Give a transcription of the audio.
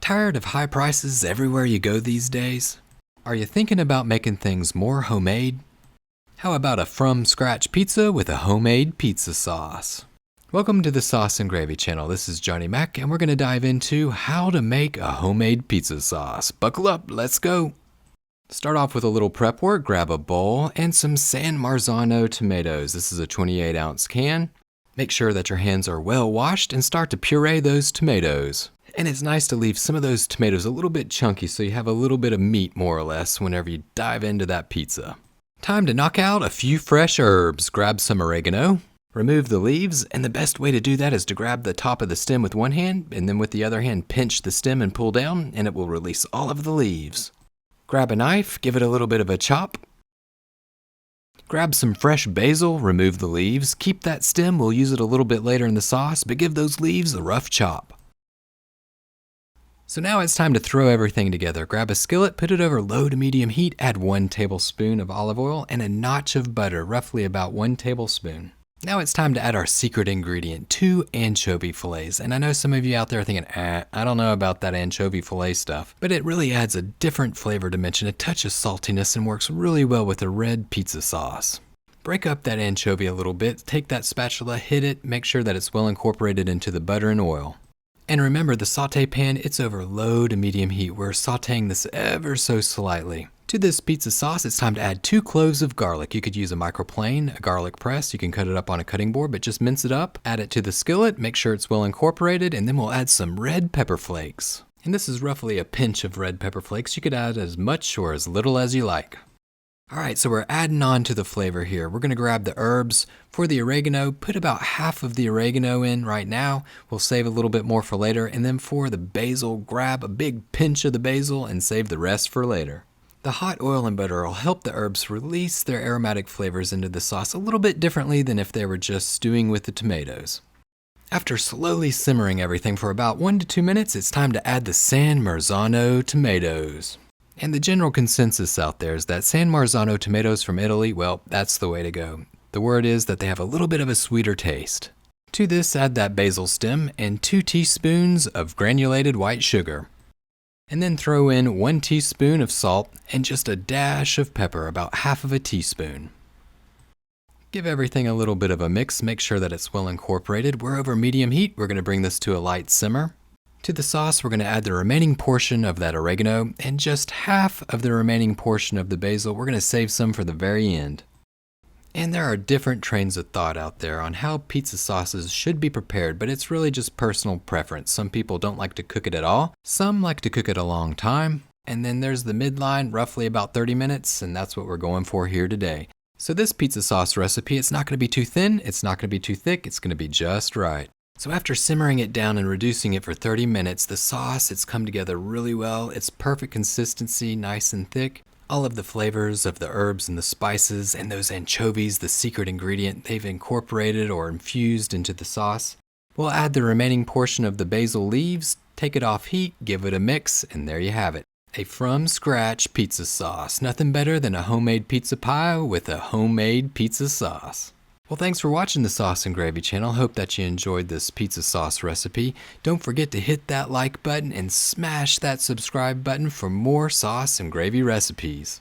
Tired of high prices everywhere you go these days? Are you thinking about making things more homemade? How about a from scratch pizza with a homemade pizza sauce? Welcome to the Sauce and Gravy channel. This is Johnny Mac, and we're going to dive into how to make a homemade pizza sauce. Buckle up, let's go. Start off with a little prep work. Grab a bowl and some San Marzano tomatoes. This is a 28-ounce can. Make sure that your hands are well washed and start to puree those tomatoes. And it's nice to leave some of those tomatoes a little bit chunky so you have a little bit of meat more or less whenever you dive into that pizza. Time to knock out a few fresh herbs. Grab some oregano, remove the leaves, and the best way to do that is to grab the top of the stem with one hand and then with the other hand pinch the stem and pull down and it will release all of the leaves. Grab a knife, give it a little bit of a chop. Grab some fresh basil, remove the leaves, keep that stem, we'll use it a little bit later in the sauce, but give those leaves a rough chop. So now it's time to throw everything together. Grab a skillet, put it over low to medium heat, add 1 tablespoon of olive oil and a notch of butter, roughly about 1 tablespoon. Now it's time to add our secret ingredient, 2 anchovy fillets. And I know some of you out there are thinking, I don't know about that anchovy fillet stuff, but it really adds a different flavor dimension, a touch of saltiness, and works really well with a red pizza sauce. Break up that anchovy a little bit, take that spatula, hit it, make sure that it's well incorporated into the butter and oil. And remember, the saute pan, it's over low to medium heat. We're sauteing this ever so slightly. To this pizza sauce, it's time to add 2 cloves of garlic. You could use a microplane, a garlic press. You can cut it up on a cutting board, but just mince it up. Add it to the skillet, make sure it's well incorporated, and then we'll add some red pepper flakes. And this is roughly a pinch of red pepper flakes. You could add as much or as little as you like. Alright, so we're adding on to the flavor here. We're going to grab the herbs. For the oregano, put about half of the oregano in right now. We'll save a little bit more for later. And then for the basil, grab a big pinch of the basil and save the rest for later. The hot oil and butter will help the herbs release their aromatic flavors into the sauce a little bit differently than if they were just stewing with the tomatoes. After slowly simmering everything for about 1 to 2 minutes, it's time to add the San Marzano tomatoes. And the general consensus out there is that San Marzano tomatoes from Italy, well, that's the way to go. The word is that they have a little bit of a sweeter taste. To this, add that basil stem and 2 teaspoons of granulated white sugar. And then throw in 1 teaspoon of salt and just a dash of pepper, about half of a teaspoon. Give everything a little bit of a mix, make sure that it's well incorporated. We're over medium heat, we're going to bring this to a light simmer. To the sauce, we're going to add the remaining portion of that oregano and just half of the remaining portion of the basil. We're going to save some for the very end. And there are different trains of thought out there on how pizza sauces should be prepared, but it's really just personal preference. Some people don't like to cook it at all. Some like to cook it a long time. And then there's the midline, roughly about 30 minutes, and that's what we're going for here today. So this pizza sauce recipe, it's not going to be too thin, it's not going to be too thick, it's going to be just right. So after simmering it down and reducing it for 30 minutes, the sauce, it's come together really well. It's perfect consistency, nice and thick. All of the flavors of the herbs and the spices and those anchovies, the secret ingredient, they've incorporated or infused into the sauce. We'll add the remaining portion of the basil leaves, take it off heat, give it a mix, and there you have it. A from scratch pizza sauce. Nothing better than a homemade pizza pie with a homemade pizza sauce. Well, thanks for watching the Sauce and Gravy channel. Hope that you enjoyed this pizza sauce recipe. Don't forget to hit that like button and smash that subscribe button for more sauce and gravy recipes.